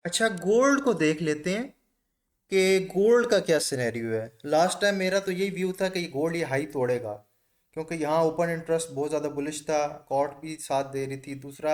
अच्छा, गोल्ड को देख लेते हैं कि गोल्ड का क्या सिनेरियो है। लास्ट टाइम मेरा तो यही व्यू था कि ये गोल्ड ये हाई तोड़ेगा, क्योंकि यहाँ ओपन इंटरेस्ट बहुत ज़्यादा बुलिश था, कॉर्ट भी साथ दे रही थी, दूसरा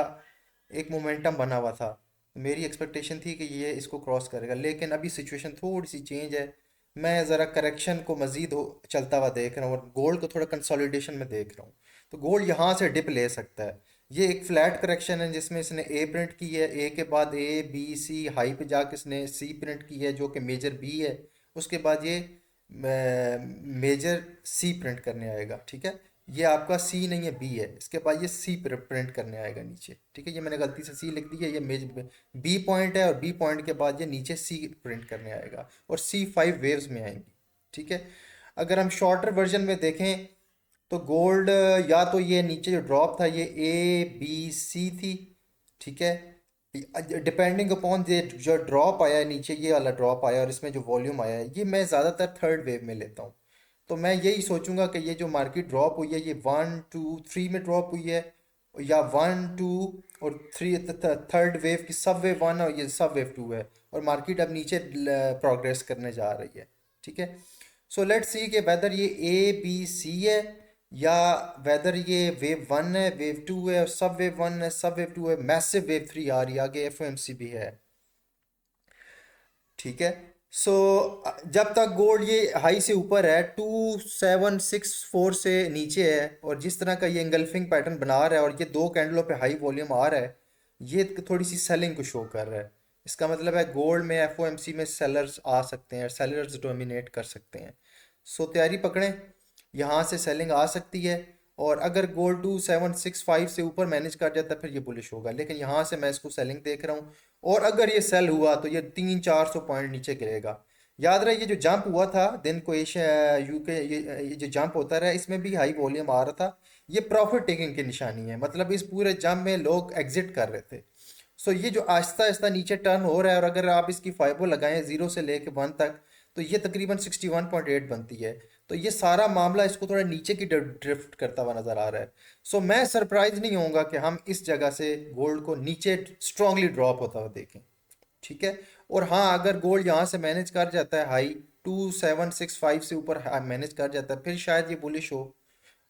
एक मोमेंटम बना हुआ था। मेरी एक्सपेक्टेशन थी कि ये इसको क्रॉस करेगा, लेकिन अभी सिचुएशन थोड़ी सी चेंज है। मैं ज़रा करेक्शन को मज़ीद हो चलता हुआ देख रहा हूँ और गोल्ड को थोड़ा कंसोलिडेशन में देख रहा हूँ। तो गोल्ड यहाँ से डिप ले सकता है। ये एक फ्लैट करेक्शन है जिसमें इसने ए प्रिंट की है, ए के बाद ए बी सी, हाई पे जाके इसने सी प्रिंट की है जो कि मेजर बी है। उसके बाद ये मेजर सी प्रिंट करने आएगा, ठीक है। ये आपका सी नहीं है, बी है। इसके बाद ये सी प्रिंट करने आएगा नीचे, ठीक है। ये मैंने गलती से सी लिख दी है, ये मेजर बी पॉइंट है और बी पॉइंट के बाद ये नीचे सी प्रिंट करने आएगा और सी 5 वेव्स में आएंगी, ठीक है। अगर हम शॉर्टर वर्जन में देखें तो गोल्ड या तो ये नीचे जो ड्रॉप था ये ए बी सी थी, ठीक है। डिपेंडिंग अपॉन जो ड्रॉप आया है नीचे, ये वाला ड्रॉप आया और इसमें जो वॉल्यूम आया है, ये मैं ज़्यादातर थर्ड वेव में लेता हूँ। तो मैं यही सोचूंगा कि ये जो मार्केट ड्रॉप हुई है ये 1 2 3 में ड्रॉप हुई है, या 1 2 और 3 थर्ड वेव की सब वेव 1 और ये सब वेव 2 है, और मार्केट अब नीचे प्रोग्रेस करने जा रही है, ठीक है। सो लेट्स सी कि वेदर ये ए बी सी है या वेदर ये वेव 1 है, वेव 2 है, और सब वेव 1 है, सब वेव 2 है, मैसिव वेव 3 आ रही है, आगे एफ भी है, ठीक है। सो जब तक गोल्ड ये हाई से ऊपर है, 2764 से नीचे है, और जिस तरह का ये इंगल्फिंग पैटर्न बना रहा है और ये दो कैंडलों पे हाई वॉल्यूम आ रहा है, ये थोड़ी सी सेलिंग को शो कर रहा है। इसका मतलब है गोल्ड में एफ में सेलर्स आ सकते हैं, सेलर्स डोमिनेट कर सकते हैं। सो तैयारी पकड़ें, यहाँ से सेलिंग आ सकती है। और अगर गोल्ड 2765 से ऊपर मैनेज कर जाता है फिर ये बुलिश होगा, लेकिन यहाँ से मैं इसको सेलिंग देख रहा हूँ। और अगर ये सेल हुआ तो ये 300-400 पॉइंट नीचे गिरेगा। याद रहे ये जो जंप हुआ था दिन को एशिया यूके, ये जो जंप होता रहा इसमें भी हाई वॉल्यूम आ रहा था, ये प्रॉफिट टेकिंग की निशानी है। मतलब इस पूरे जंप में लोग एग्जिट कर रहे थे। सो ये जो आहिस्ता आहिस्ता नीचे टर्न हो रहा है, और अगर आप इसकी फाइबो लगाएं 0 से लेके 1 तक, तो ये तकरीबन 61.8 बनती है। तो ये सारा मामला इसको थोड़ा नीचे की ड्रिफ्ट करता हुआ नजर आ रहा है। सो मैं सरप्राइज नहीं होऊंगा कि हम इस जगह से गोल्ड को नीचे स्ट्रांगली ड्रॉप होता हुआ देखें, ठीक है। और हाँ, अगर गोल्ड यहाँ से मैनेज कर जाता है हाई 2765 से ऊपर मैनेज कर जाता है, फिर शायद ये बुलिश हो,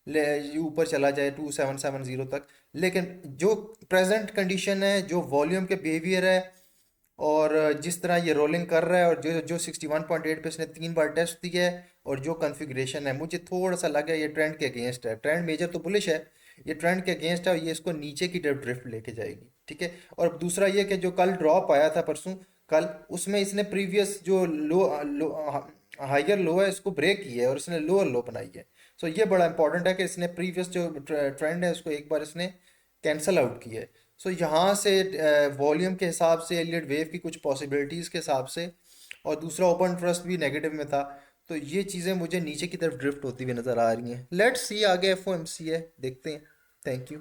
ले ये ऊपर चला जाए 2770 तक। लेकिन जो प्रेजेंट कंडीशन है, जो वॉल्यूम के बिहेवियर है, और जिस तरह ये रोलिंग कर रहा है, और जो जो 61.8 पे इसने 3 बार टेस्ट दिया है, और जो कॉन्फ़िगरेशन है, मुझे थोड़ा सा लगा ये ट्रेंड के अगेंस्ट है। ट्रेंड मेजर तो बुलिश है, ये ट्रेंड के अगेंस्ट है और ये इसको नीचे की तरफ ड्रिफ्ट लेके जाएगी, ठीक है। और दूसरा ये कि जो कल ड्रॉप आया था परसों, कल उसमें इसने प्रीवियस जो लो हाइयर लो है इसको ब्रेक किया है और इसने लोअर लो बनाई है। सो ये बड़ा इंपॉर्टेंट है कि इसने प्रीवियस जो ट्रेंड है उसको एक बार इसने कैंसल आउट किया है। सो यहाँ से वॉल्यूम के हिसाब से, एलियट वेव की कुछ पॉसिबिलिटीज़ के हिसाब से, और दूसरा ओपन ट्रस्ट भी नेगेटिव में था, तो ये चीज़ें मुझे नीचे की तरफ ड्रिफ्ट होती हुई नज़र आ रही हैं। लेट्स सी, आगे एफ है, देखते हैं। Thank you.